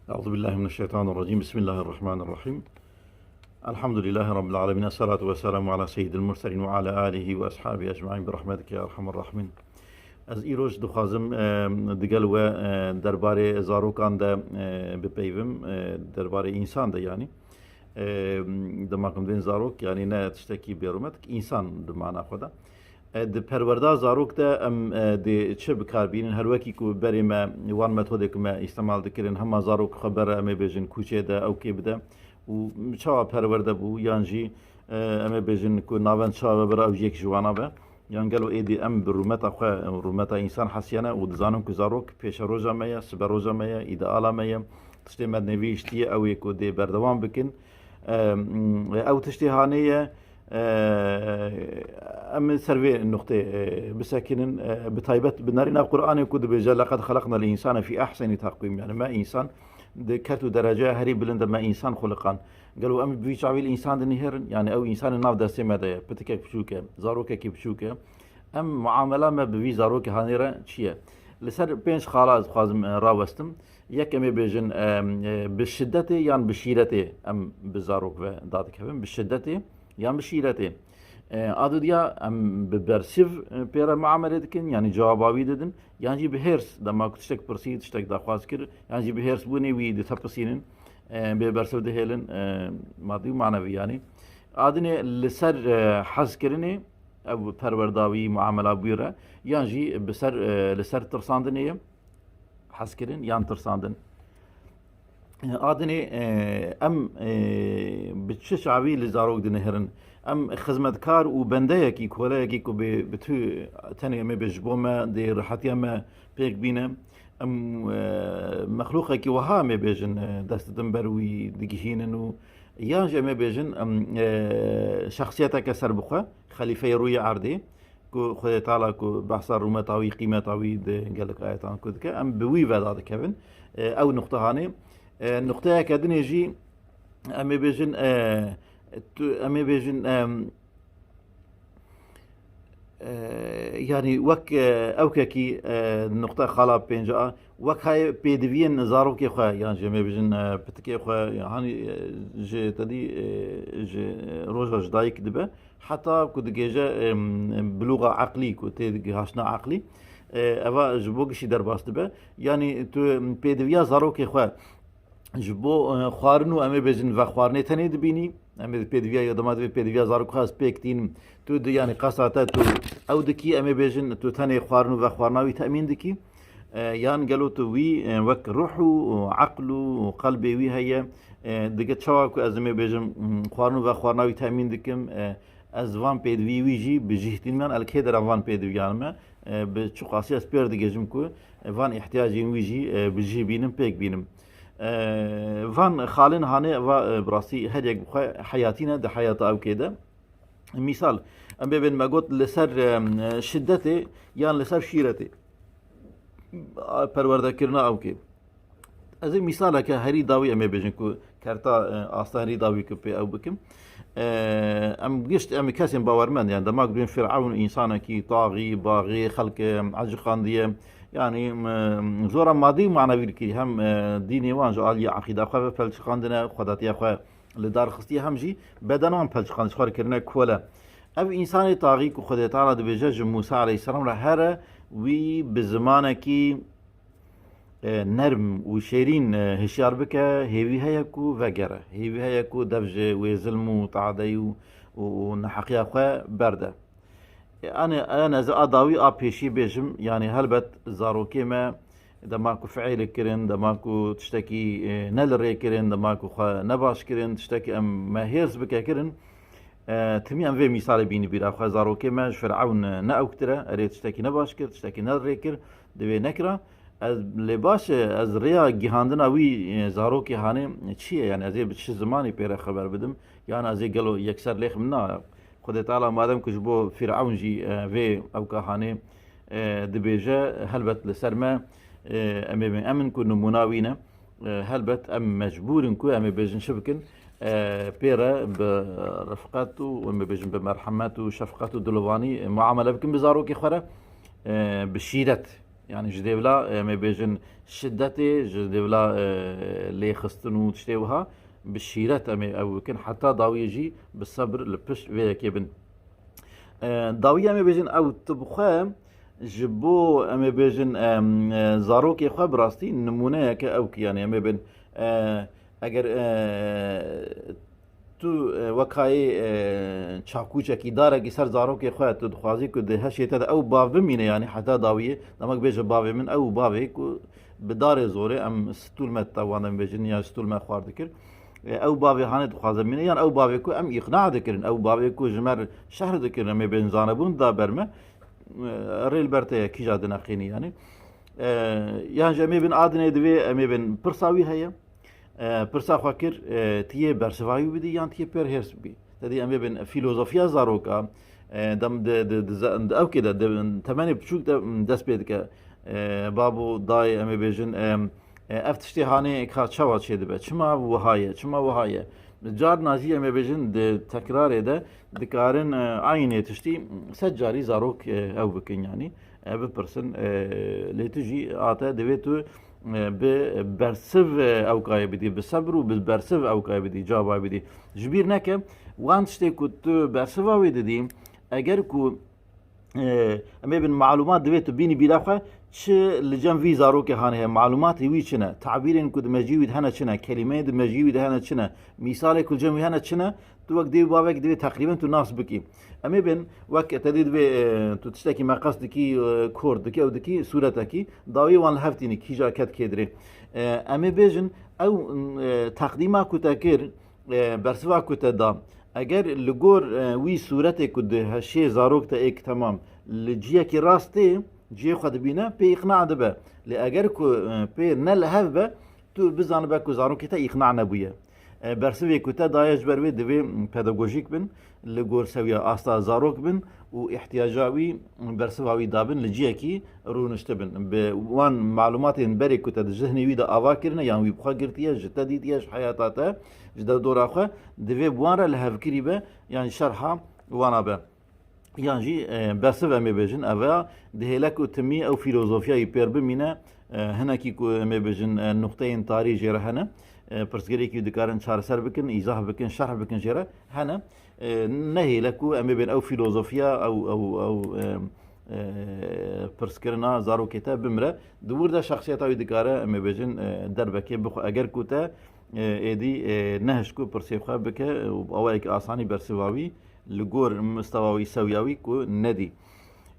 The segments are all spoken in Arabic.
أعوذ بالله من الشيطان الرجيم. بسم الله الرحمن الرحيم. الحمد لله رب العالمين، الصلاة والسلام على سيد المرسلين وعلى آله وأصحابه أجمعين برحمتك يا أرحم الراحمين. از ایروش دخوازم دگل و درباره زاروکان ده بپیوم، درباره انسان ده یعنی دماغم دین زاروک یعنی نه تشتکی بیرومت انسان دماغنا خدا د پرورده زاروک ده د چه بکاربینن هر وکی کو بری ما وان متوده که ما استعمال دکرین همه زاروک خبر امی بیجن کوچه ده او کی بده و چا پرورده بو یانجی امی بیجن کو ناون چا بر او یک جوانا به یان گلو ایدی ام برومتا خو رومتا انسان حسیانه و دزانم که زاروک پیش روزا میا سبر روزا میا ایدالا میا تشتی مد نویشتی او یکو دی بردوام بکن او تشتی هانیه أم سروي النقطة بساكن بطيبت بنارنا القرآن يقول بجل لقد خلقنا الإنسان في أحسن تقويم، يعني ما إنسان كرتو درجة هري بلند ما إنسان خلقان قالوا أم بيجعل الإنسان النهر يعني أو إنسان الناف ده سما ده بتكك بشوكة زاروكة كي بشوكة أم معاملة ما ببي زاروكة هانيرة شيء لسر بينش خلاص خازم راوستم يك أم بيجن بالشدة يعني بشيرته أم بزاروك ذاتك هم بالشدة يعني بشيرته adı diye bersiv pera muamele dikin yani cevabı dedin yani bir hers da tiştek persi tiştek da khas kir yani bir hers bu nevi de tapsinin bir bersiv de helen maddi manevi yani adı ne liser haz kirini ev perverdavi muamele buyura yani beser liser tırsandın ne haz kirin yan tırsandın adını em bitşi şabi li zarok dinherin ام خدمتکار و بنده کی کوله کی کو به تو تنی می بجبومه دی راحتی ما پیک بینه ام مخلوقه کی وها می بجن دست دنبروی دیگهینن و یا جمع بجن ام شخصیتا کسر بخوا خلیفه روی عرضی کو خود تعالی کو بحث رومتاوی قیمتاوی ده گلک آیتان کو دک ام بوی وداد کبن او نقطه هانه نقطه کدنی جی ام بجن أمي بيجن يعني وك أوكاكي نقطة خلا بينجا وك هاي بيدوين زاروكي خا يعني جمي بيجن بتكي خا يعني ج تدي ج روجا جدايك دبه حتى كود جيجا بلغة عقلي كود هاشنا عقلي أبا جبوكشي درباس دبه يعني تو بيدويا زاروكي خا جبو خوارنو أمي بيجن و خوارني تاني دبيني أمي بيدويا يدمات بيدويا زاروك خاص بيكتين تو يعني قصاتا تو أو دكي أمي بيجن تو تاني خوارنو و خوارناوي تأمين دكي يان قالوا تو وي وك روحو وعقلو وقلبي وي هي دقت شواكو أزمي بيجن خوارنو و خوارناوي تأمين دكم از وان بيدوي ويجي بجهتين من الكيدر وان بيدويا ما بشو قاسي اسبير دقجم كو وان احتياجين ويجي بجي بينم بيك بينم فان خالن هانه و براسي هر یک حياتنا ده حياة او كده مثال ام ببین ما قلت لسر شدته يعني لسر شيرته پرورده کرنا او که از این مثال که هری داوی ام بجن کو کرتا آستا هری داوی که پی او بکم ام گشت ام کسی باورمند يعني دماغ بين فرعون انسان کی طاغي باغي خلق عج خانديه يعني زورا مادي معنوي كي هم ديني وان جو علي عقيده خو فلش خاندنا خداتي خو لدار خستي هم جي بدنان فلش خاند خور كرنا كولا او انسان طاغي کو خدای تعالی د بجج موسی عليه السلام را هر وی بزمانه کی نرم و شیرین هشیار بکه هیوی هیا کو وگره هیوی هیا کو دفج و ظلم و تعدی و نحقیه خو برده أنا إذا أضاوي أبيشي بيجم يعني هلبت زاروكي ما دماكو فعيل كرين دماكو تشتكي نلري كرين دماكو خا نباش كرين تشتكي أم ما هيرز بكا كرين تمي أم في مثال بيني بيرا خا زاروكي ما فرعون نأوكترا أريد تشتكي نباش كر تشتكي نلري كر دوي نكرا از لباش از ريا جهاندنا وي زاروكي هاني چیه يعني ازي بتش زماني بيرا خبر بدم يعني ازي قالو يكسر ليخ منا خدای تعالی مادام که جبو فرعون جی و او کهانه دبیجه هلبت لسرما امن کو نموناوینه هلبت ام مجبورن کو ام بيجن شبكن بيرا برفقاته وام بيجن بمرحمته وشفقته دلواني معامله بكم بزاروكي خره بشيرت يعني جديولا ما بيجن شدتي جديولا لي خستنو تشتيوها بالشيرات أمي أو كن حتى داوي يجي بالصبر لبش وياك يبن داوي أمي بيجن أو تبخام جبو أمي بيجن زاروكي خوا براستي نمونه كأوك يعني أمي بن اگر تو وکای چاکوچه کی داره کی سر زارو کی خواهد تو دخوازی که ده هشیت او باو مینه یعنی حتی داویه نمک بیش باو من او باوی که بدار زوره ام ستول مت توانم بیشن یا ستول مت خوارد کر او باوی هانه دخوازم مینه یعنی او باوی که ام اقناع دکرن او باوی که جمر شهر دکرن می بین زانبون دا برمه ریل برته کی جاد نخینی یعنی جمی بین آدنه دوی می بین پرساوی هیا پرسا خواکر تیه برسوایی بدی یان تیه پر هرس بی تدی امی بن فیلوزوفیا زاروکا دم د او كده تماني بشوك دست بيد که بابو دای امی بیجن افتشتی هانه اکات شواد شده به چما وهایه جار نازی امی بیجن د تکرار ده دکارن عینه تشتی سجاری زاروک او بکن يعني بپرسن لیتجی آتا دویتو برسف او کای بدی بصبر و برسف او کای بدی جواب بدی جبیر نکه وان تشتی کو تو برسف او بدی اگر کو اما بین معلومات دویت بینی بیلاخه چه لجن وی زارو که هانه معلومات وی چنه تعبیرین کد مجیوید هنه چنه کلمه د مجیوید هنه چنه مثال کل جمعی هنه چنه تو وقت دی بابک دی تقریبا تو ناس بکی اما بین وقت تدید به تو تشتکی مقص دکی کورد دکی او دکی صورت کی داوی وان هفتینی کی جا کد کدره اما بیجن او تقدیما کتاکر برسوا کتا دا اگر لگور وی صورت کد هشی زاروک تا ایک تمام لجیه کی راسته جي خد بينا بي إقناع دبا لأجر كو بي نل هذا تو بزان بكو زارو كتا إقناعنا بويا برسوي كتا دايج بروي دبي pedagojik بن لجور سويا أستا زاروك بن واحتياجاوي برسواوي دابن لجيكي رونشتبن بوان معلومات بري كتا الذهني ويدا أواكرنا يعني ويبخا قرتيا جتا ديتياش حياتاتا جدا دور أخوة دبي بوان لهفكري با يعني شرحا وانا با يعني برسف أمي بيجن أبا دهلك تمي أو فيلوزوفيا يبير بمينا هنا كيكو أمي بيجن نقطين تاريخ جرا هنا برسجري كي دكارن شار سر بكن إيزاه بكن شرح بكن جرا هنا نهلكو أمي بين أو فيلوزوفيا أو برسكرنا زارو كتاب بمرة دور ده شخصيات أو دكارة أمي بيجن دربكي بخو أجر كوتا إدي نهشكو برسيخوا بك وأولك آساني برسواوي لجور مستوى سوياوي كو ندي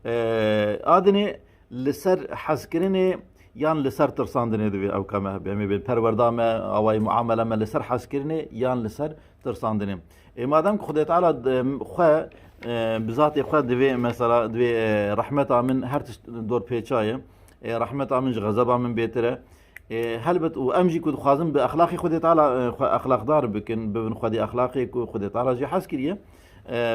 آدني لسر حسكرني يان لسر ترساندني دوي او كما بيمي بالپروردام اوای معامله ما لسر حسكرني يان لسر ترساندني مادام خدای تعالی خو بذات خو دوي مثلا دوي رحمت من هر دور پیچای رحمت من غضب من بيتره هلبت وامجي كنت خازم باخلاقي خدای تعالی اخلاق دار بكن بن خدي اخلاقي خدای تعالی جي حسكريه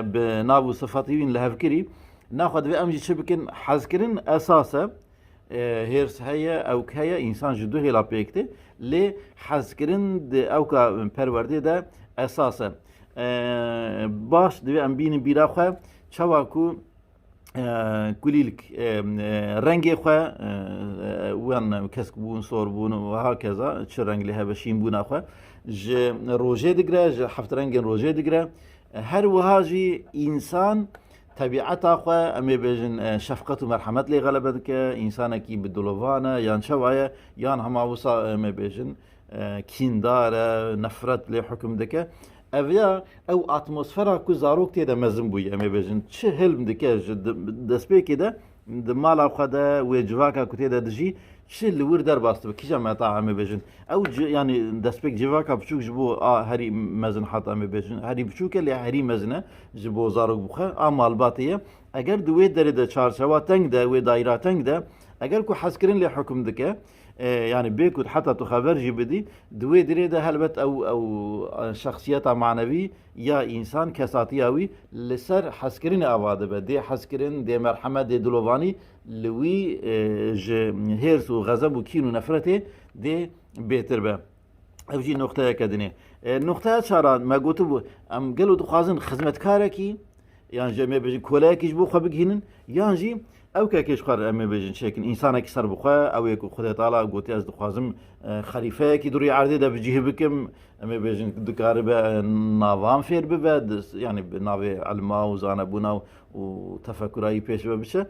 بنابو صفاتيين لهفكري ناخذ بأمجي شبكن حذكرن أساسا هيرس هيا أو كهيا إنسان جدو هلا بيكتي لي حذكرن أو كا پروردي ده أساسا باش دوي أم بين بيراخوا چواكو كليلك رنگي خوا وان كسك بون صور بون وهكذا چه رنگ لها بشين بون اخوا ج روجه دگره ج حفت رنگ روجه دگره هر وهاجي إنسان طبيعته خو أمي بيجن شفقة ومرحمة لي غلبة دك إنسان كي بدلوفانا يان شوايا يان هما وصا أمي بيجن كيندارة نفرت لي حكم دك أبيا أو أتموسفيرا كو زاروك تيدا مزن بوي أمي بيجن چه هلم دك دسبي كده دمالا خدا وجواكا كو تيدا دجي چه لور در باست بكيجا متا أمي بيجن أو يعني دسبيك جواكا بشوك جبو هري مزن حتى أمي بيجن هري بشوك اللي هري مزنه جبو زاروك بخا أمال باتيه اگر دوی داره ده چارچوا تنگ ده و دایره تنگ ده اگر کو حسکرین لی حکم دکه يعني بيكود حتى تخبر بدي دوي دري ده هلبت او شخصيات معنوي يا انسان كساتياوي لسر حسكرين اواده به دي حسكرين دي مرحمه دي دلوفاني لوي هيرس وغضب وكين ونفرته دي بيتر به اوجي نقطه كدني نقطه شارع ما قلت ام قالوا دخازن خدمتكاركي يعني جميع بيجي كولاكيش بو خبقهن يعني او كيش خار ام بيجن شكل انسانك سر بخوا او يكو خدای تعالی قوتي از دخوازم خليفه كي دوري عرضي ده بجيه بكم ام بيجن دكار به ناوام فير به يعني ناوي علما وزانبونا وتفكري پیش بشه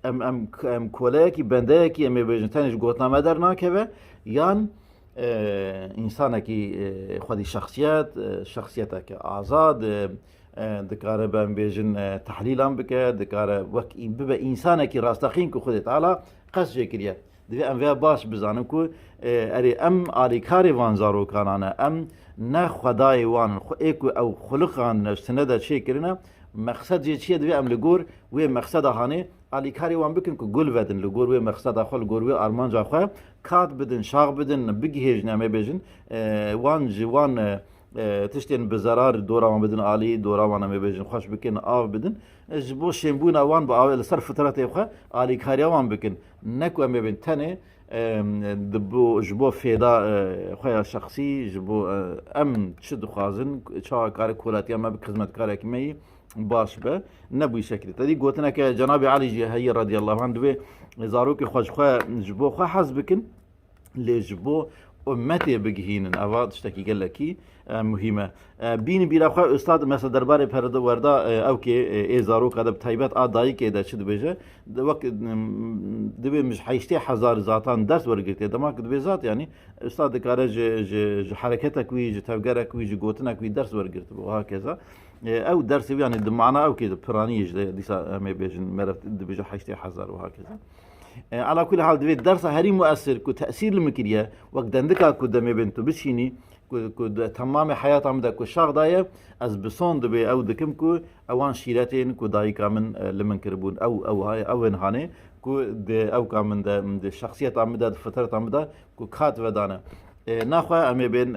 ام کولاکی بندهکی ام بيجن تنش قوتنا مدر ناكبه يان انسانکی خودی شخصیتك آزاد دكاره بام بيجن تحليلان بك دكاره وك ببا انسانك راستخين كو خدت على قص جكريا دبي ام باش بزانم كو اري ام اليكاري وان زارو كانانا ام نا خداي وان ايكو او خلقان سنده شيكرنا مقصد جي دبي ام لغور و مقصد هاني اليكاري وان بكن كو گل ودن لغور و مقصد خل گور و ارمان جا خو كات بدن شاغ بدن بگهج نامه بيجن وان جوان تشتين بزرار دورا ما بدن عالي دورا وانا ما بيجن خوش بكن آف بدن جبو شنبونا وان بآوه لسر فترات يخوا عالي كاريا وان بكن نكو اما بين تاني دبو جبو فيدا خويا شخصي جبو ام تشد خوازن چا كار كولاتي اما بخدمت كاري كمي باش به نبوي شكل تدي قوتنا كجناب علي جي هي رضي الله عنه دوي زاروك خوش خوا جبو خوا حزبكن لي جبو امتي بگهینن اوا تشتکی گلکی مهمه بین بیرا خو استاد مثلا درباره پرده وردا او که ازارو قد تایبت ادای که ده چد بجه د وقت دبي مش حيشتي حزار ذاتان درس ورگرت دماغ دبي ذات يعني استاد کارج حرکتك وی تفکرك وی گوتنك وی درس ورگرت وهكذا او درس يعني بمعنى او كده برانيج ديسا ما بيجن مرت دبي حيشتي حزار وهكذا على كل حال دبي درس هري مؤثر كو تاثير المكريه وقت دندكا كو دمي بنتو بشيني كو تمام حياتها مدا كو شاغ دايه از بصون دبي او دكم كو اوان شيراتين كو داي كامن لمن كربون او هاي او هاني كو او كامن د شخصيت عمدا فتره عمدا كو كات ودانا ناخوا امي بين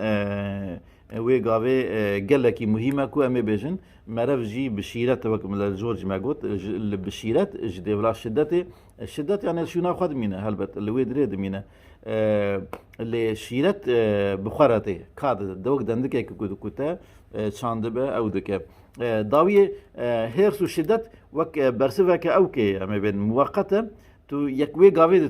وي غاوي قالكي مهمه كو امي بيجن مرف جي بشيرات وكم جورج ما قلت بشيرات جدي ولا شدتي الشدت يعني شو ناخذ منها هلبت اللي ويدريد منها اللي شيرت بخارته كاد دوق دندك كوتا شاندبه او دك داويه هيرسو شدت وك برسفك او كي ما بين مؤقته تو يكوي غاوي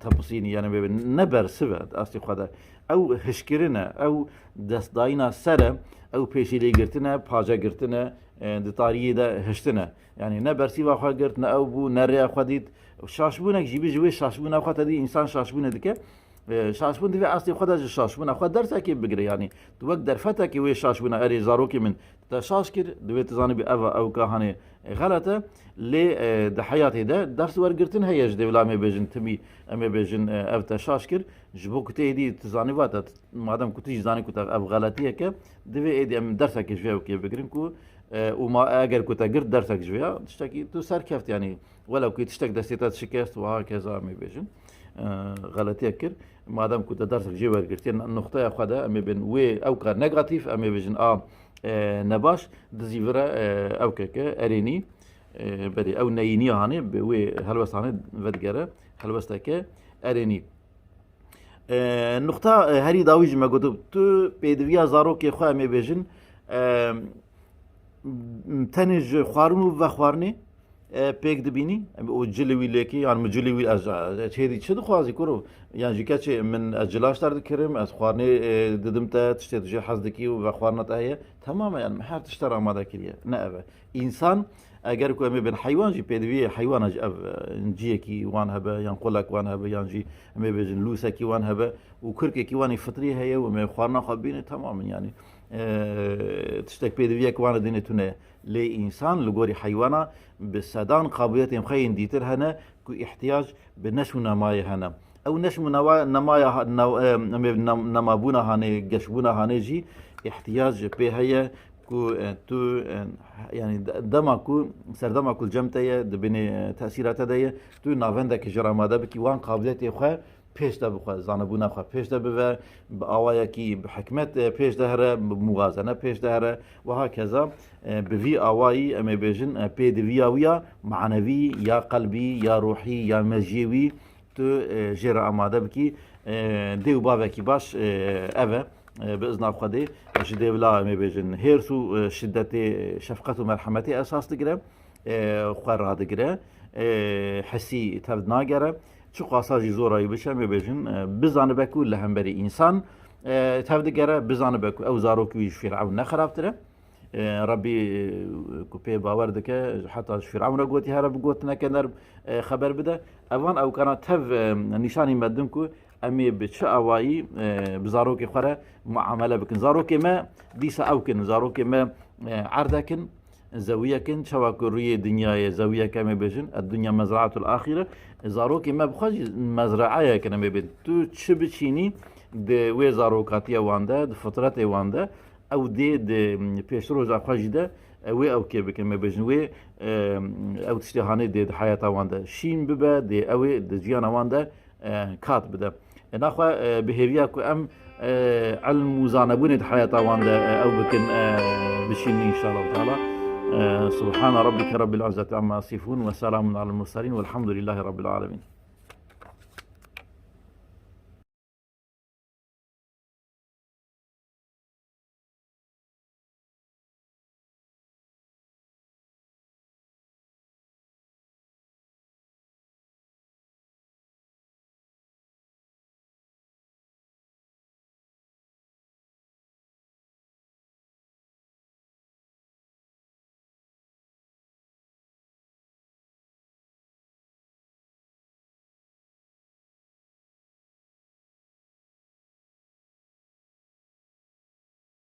تبصيني يعني ما بين نبر سفت اصلي خدا او هشكرنا او دست داينا سره او پیشیلی گرتنه پاجا گرتنه د تاریه ده هشتنه يعني نبرسي واخا گرتنه او بو نریا خدید شاشبونك جيبي جوي شاشبون اخا تدي انسان شاشبون دكه شاشبون دي اصلي خدا شاشبون اخا درس اكي بگري يعني تو وقت درفتك وي شاشبون اري زاروكي من تشاشكر دوي تزاني بي او كهانه غلطه لي د حياتي ده درس ورگرتن هيج دولا مي بيجن تمي امي بيجن او تشاشكر جبو كتي دي تزاني وات مادام كنتي زاني كنت اب غلطيه ك دوي ايدي ام درسك جوي كي بگرنكو وما اگر كنت قرت درسك جويا تشتكي تو سر كفت يعني ولو كنت تشتك دستيتات شكست وهكذا مي بيجن غلطيه كر مادام كنت درسك جوي ورگرتين النقطه خدا امي بين وي او كار نيجاتيف امي بيجن نباش دزيفرا او كك اريني بدي او نيني هاني وي هلوس هاني ودگره هلوستك اريني النقطه هري داويج ما قلت تو بيدويا زاروكي خو امي بيجن تنج خوارم و خوارنی پیک دبینی و جلوی لکی يعني مجلوی از هذي چه دخوازی کرو يعني جیکه چه من اجلاش ترد کرم از خوارنی ددم تا تشتت جه حزدکی و خوارنت هي تماما يعني محر تشترى ما كريه نأبه انسان اگر کو ام بين حيوان جي بيدوي حيوان جيكي وان هبه ينقول لك وان هبه ينجي ام بيجن لوسكي وان هبه وكركي وان فطري هي وما خوارنا خبين تماما يعني تشتك بيدوي كوان دينتونه لي انسان لغوري حيوانا بالسدان قابليات مخين ديتر هنا كو احتياج بنشو نماي هنا او نشو نماي نمابونا هاني قشبونا هاني جي احتياج به هي كو تو يعني دما كو سردما كل جمتيه دبني تاثيرات ديه تو نافندك جراماده بكي وان قابليات خو پیش ده بخواه زانبونه خواه پیش ده بوه با آوایا کی بحکمت پیش ده هره بموازنه پیش ده هره و هكذا بوی آوایی اما بیجن پی دویاویا معنوی یا قلبی یا روحی یا مجیوی تو جیر آماده بکی دیو باوه کی باش اوه بإذن خدي جدي بلا اما بیجن هرسو شدت شفقت و مرحمتی اساس دگره خوار هادگره حسی تفد ناگره چو قاساجی زورایی بشه میبیجن بزانه بکو لهمبری انسان تفدگره بزانه بکو او زاروکویش فرعون نخرابتره ربي كوبي باور که حتی فرعون قوتي هرب قوت نكنر خبر بده اوان او كانت تف نشاني مدن کو امی بچه اوایی بزاروکی خوره معامله بکن زاروکی ما دیسا او کن زاروکی ما عرضه کن زاوية كن شواك روي دنيا زاوية كم بيجن الدنيا مزرعة الآخرة زاروكي ما بخوج مزرعة كنا بيجن تو تشبتشيني د وي زاروكاتيا واندا د فترات واندا او د بيشروج اخوج ده وي او كي بكن ما بيجن وي او تشتهاني د حياة واندا شين ببا د اوي د جيانا واندا كات بدا ناخوا بهيفيا كو ام علم وزانبون د حياة واندا او بكن بشيني ان شاء الله تعالى سبحان ربك رب العزة عما يصفون وسلام على المرسلين والحمد لله رب العالمين.